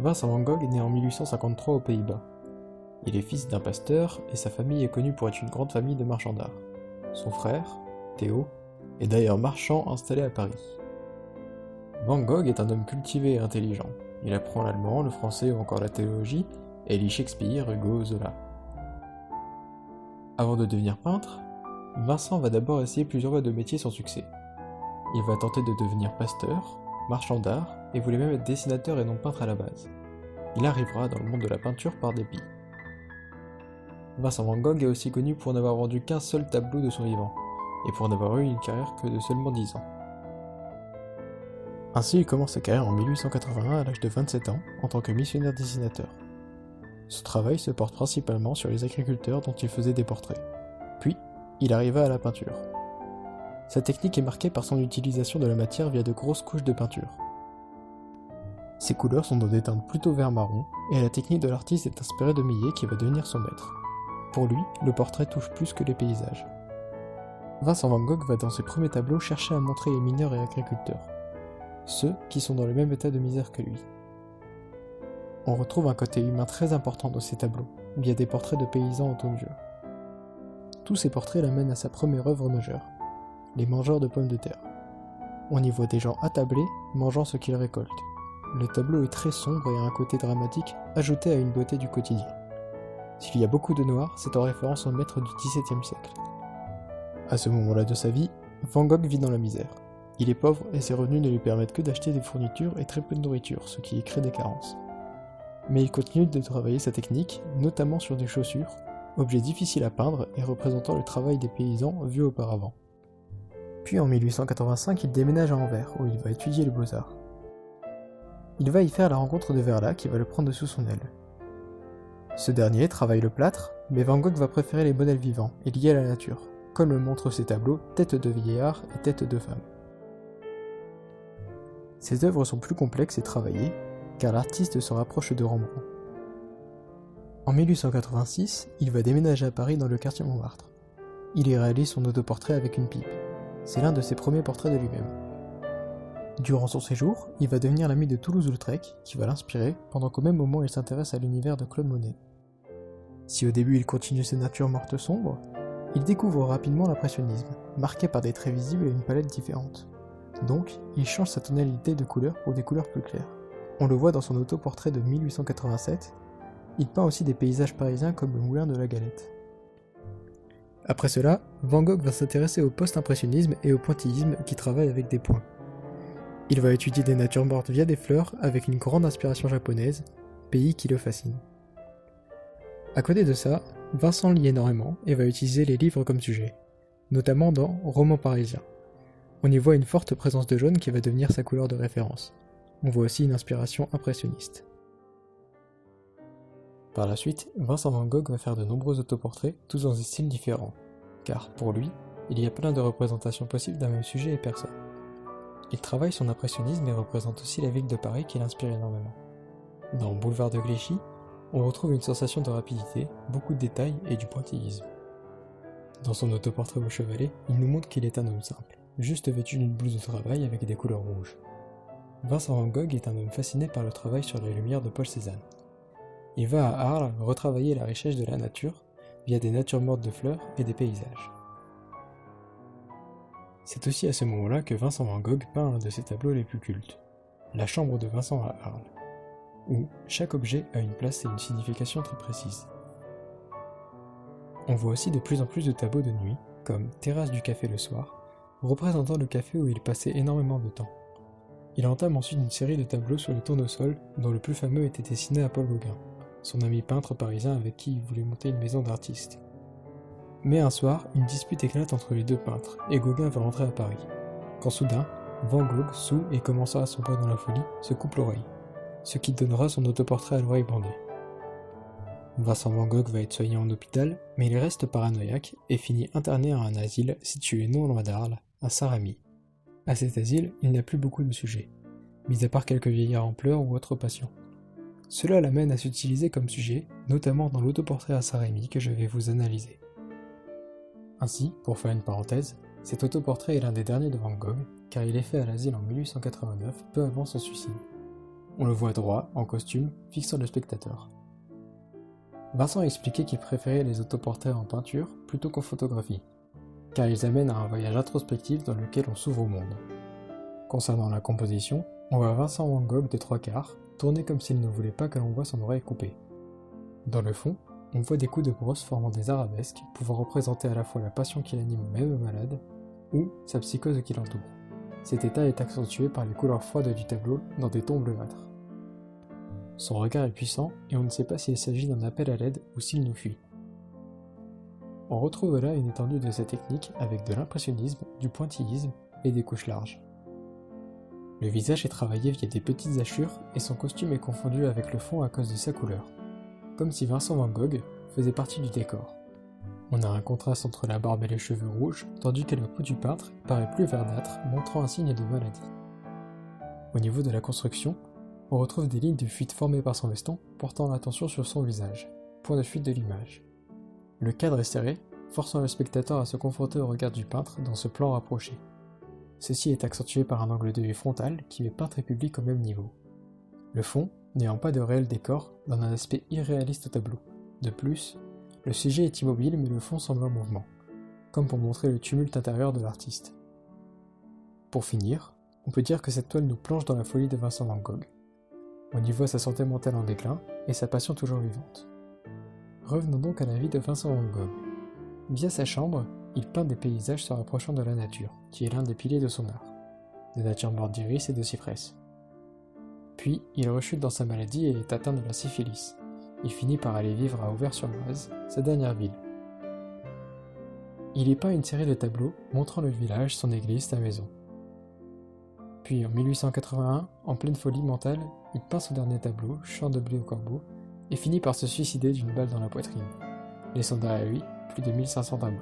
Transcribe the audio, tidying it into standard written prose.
Vincent van Gogh est né en 1853 aux Pays-Bas. Il est fils d'un pasteur et sa famille est connue pour être une grande famille de marchands d'art. Son frère, Théo, est d'ailleurs marchand installé à Paris. Van Gogh est un homme cultivé et intelligent. Il apprend l'allemand, le français ou encore la théologie et lit Shakespeare, Hugo, Zola. Avant de devenir peintre, Vincent va d'abord essayer plusieurs voies de métier sans succès. Il va tenter de devenir pasteur, marchand d'art et voulait même être dessinateur et non peintre à la base. Il arrivera dans le monde de la peinture par dépit. Vincent van Gogh est aussi connu pour n'avoir vendu qu'un seul tableau de son vivant, et pour n'avoir eu une carrière que de seulement 10 ans. Ainsi, il commence sa carrière en 1881 à l'âge de 27 ans en tant que missionnaire dessinateur. Ce travail se porte principalement sur les agriculteurs dont il faisait des portraits. Puis, il arriva à la peinture. Sa technique est marquée par son utilisation de la matière via de grosses couches de peinture. Ses couleurs sont dans des teintes plutôt vert-marron, et la technique de l'artiste est inspirée de Millet qui va devenir son maître. Pour lui, le portrait touche plus que les paysages. Vincent van Gogh va dans ses premiers tableaux chercher à montrer les mineurs et agriculteurs, ceux qui sont dans le même état de misère que lui. On retrouve un côté humain très important dans ses tableaux, via des portraits de paysans en ton de jeu. Tous ces portraits l'amènent à sa première œuvre majeure, les mangeurs de pommes de terre. On y voit des gens attablés, mangeant ce qu'ils récoltent. Le tableau est très sombre et a un côté dramatique, ajouté à une beauté du quotidien. S'il y a beaucoup de noir, c'est en référence au maître du XVIIe siècle. À ce moment-là de sa vie, Van Gogh vit dans la misère. Il est pauvre et ses revenus ne lui permettent que d'acheter des fournitures et très peu de nourriture, ce qui crée des carences. Mais il continue de travailler sa technique, notamment sur des chaussures, objets difficiles à peindre et représentant le travail des paysans vus auparavant. Puis en 1885, il déménage à Anvers, où il va étudier les beaux-arts. Il va y faire la rencontre de Verla qui va le prendre sous son aile. Ce dernier travaille le plâtre, mais Van Gogh va préférer les modèles vivants et liés à la nature, comme le montrent ses tableaux Têtes de vieillards et Têtes de femmes. Ses œuvres sont plus complexes et travaillées, car l'artiste se rapproche de Rembrandt. En 1886, il va déménager à Paris dans le quartier Montmartre. Il y réalise son autoportrait avec une pipe. C'est l'un de ses premiers portraits de lui-même. Durant son séjour, il va devenir l'ami de Toulouse-Lautrec, qui va l'inspirer, pendant qu'au même moment il s'intéresse à l'univers de Claude Monet. Si au début il continue ses natures mortes sombres, il découvre rapidement l'impressionnisme, marqué par des traits visibles et une palette différente. Donc, il change sa tonalité de couleurs pour des couleurs plus claires. On le voit dans son autoportrait de 1887, il peint aussi des paysages parisiens comme le moulin de la Galette. Après cela, Van Gogh va s'intéresser au post-impressionnisme et au pointillisme qui travaillent avec des points. Il va étudier des natures mortes via des fleurs avec une grande inspiration japonaise, pays qui le fascine. À côté de ça, Vincent lit énormément et va utiliser les livres comme sujet, notamment dans Roman parisien. On y voit une forte présence de jaune qui va devenir sa couleur de référence. On voit aussi une inspiration impressionniste. Par la suite, Vincent van Gogh va faire de nombreux autoportraits, tous dans des styles différents, car pour lui, il y a plein de représentations possibles d'un même sujet et personne. Il travaille son impressionnisme et représente aussi la ville de Paris qui l'inspire énormément. Dans Boulevard de Clichy, on retrouve une sensation de rapidité, beaucoup de détails et du pointillisme. Dans son autoportrait au chevalet, il nous montre qu'il est un homme simple, juste vêtu d'une blouse de travail avec des couleurs rouges. Vincent van Gogh est un homme fasciné par le travail sur les lumières de Paul Cézanne. Il va à Arles retravailler la richesse de la nature via des natures mortes de fleurs et des paysages. C'est aussi à ce moment-là que Vincent van Gogh peint un de ses tableaux les plus cultes, La chambre de Vincent à Arles, où chaque objet a une place et une signification très précise. On voit aussi de plus en plus de tableaux de nuit, comme Terrasse du café le soir, représentant le café où il passait énormément de temps. Il entame ensuite une série de tableaux sur les tournesols, dont le plus fameux était destiné à Paul Gauguin, son ami peintre parisien avec qui il voulait monter une maison d'artiste. Mais un soir, une dispute éclate entre les deux peintres, et Gauguin va rentrer à Paris. Quand soudain, Van Gogh, saoul et commençant à sombrer dans la folie, se coupe l'oreille, ce qui donnera son autoportrait à l'oreille bandée. Vincent van Gogh va être soigné en hôpital, mais il reste paranoïaque et finit interné à un asile situé non loin d'Arles, à Saint-Rémy. À cet asile, il n'y a plus beaucoup de sujets, mis à part quelques vieillards en pleurs ou autres patients. Cela l'amène à s'utiliser comme sujet, notamment dans l'autoportrait à Saint-Rémy que je vais vous analyser. Ainsi, pour faire une parenthèse, cet autoportrait est l'un des derniers de Van Gogh, car il est fait à l'asile en 1889, peu avant son suicide. On le voit droit, en costume, fixant le spectateur. Vincent a expliqué qu'il préférait les autoportraits en peinture plutôt qu'en photographie, car ils amènent à un voyage introspectif dans lequel on s'ouvre au monde. Concernant la composition, on voit Vincent Van Gogh de 3/4, tourné comme s'il ne voulait pas que l'on voie son oreille coupée. Dans le fond, on voit des coups de brosse formant des arabesques pouvant représenter à la fois la passion qui l'anime même malade, ou sa psychose qui l'entoure. Cet état est accentué par les couleurs froides du tableau dans des tons bleuâtres. Son regard est puissant et on ne sait pas s'il s'agit d'un appel à l'aide ou s'il nous fuit. On retrouve là une étendue de sa technique avec de l'impressionnisme, du pointillisme et des couches larges. Le visage est travaillé via des petites hachures et son costume est confondu avec le fond à cause de sa couleur, comme si Vincent Van Gogh faisait partie du décor. On a un contraste entre la barbe et les cheveux rouges, tandis que la peau du peintre paraît plus verdâtre, montrant un signe de maladie. Au niveau de la construction, on retrouve des lignes de fuite formées par son veston, portant l'attention sur son visage, point de fuite de l'image. Le cadre est serré, forçant le spectateur à se confronter au regard du peintre dans ce plan rapproché. Ceci est accentué par un angle de vue frontal qui met peintre et public au même niveau. Le fond, n'ayant pas de réel décor, donne un aspect irréaliste au tableau. De plus, le sujet est immobile mais le fond semble en mouvement, comme pour montrer le tumulte intérieur de l'artiste. Pour finir, on peut dire que cette toile nous plonge dans la folie de Vincent Van Gogh. On y voit sa santé mentale en déclin et sa passion toujours vivante. Revenons donc à la vie de Vincent Van Gogh. Via sa chambre, il peint des paysages se rapprochant de la nature, qui est l'un des piliers de son art, de nature morte d'iris et de cyprès. Puis, il rechute dans sa maladie et est atteint de la syphilis. Il finit par aller vivre à Auvers-sur-Oise, sa dernière ville. Il y peint une série de tableaux montrant le village, son église, sa maison. Puis en 1881, en pleine folie mentale, il peint son dernier tableau, Chant de blé au corbeau, et finit par se suicider d'une balle dans la poitrine, laissant derrière lui plus de 1500 tableaux.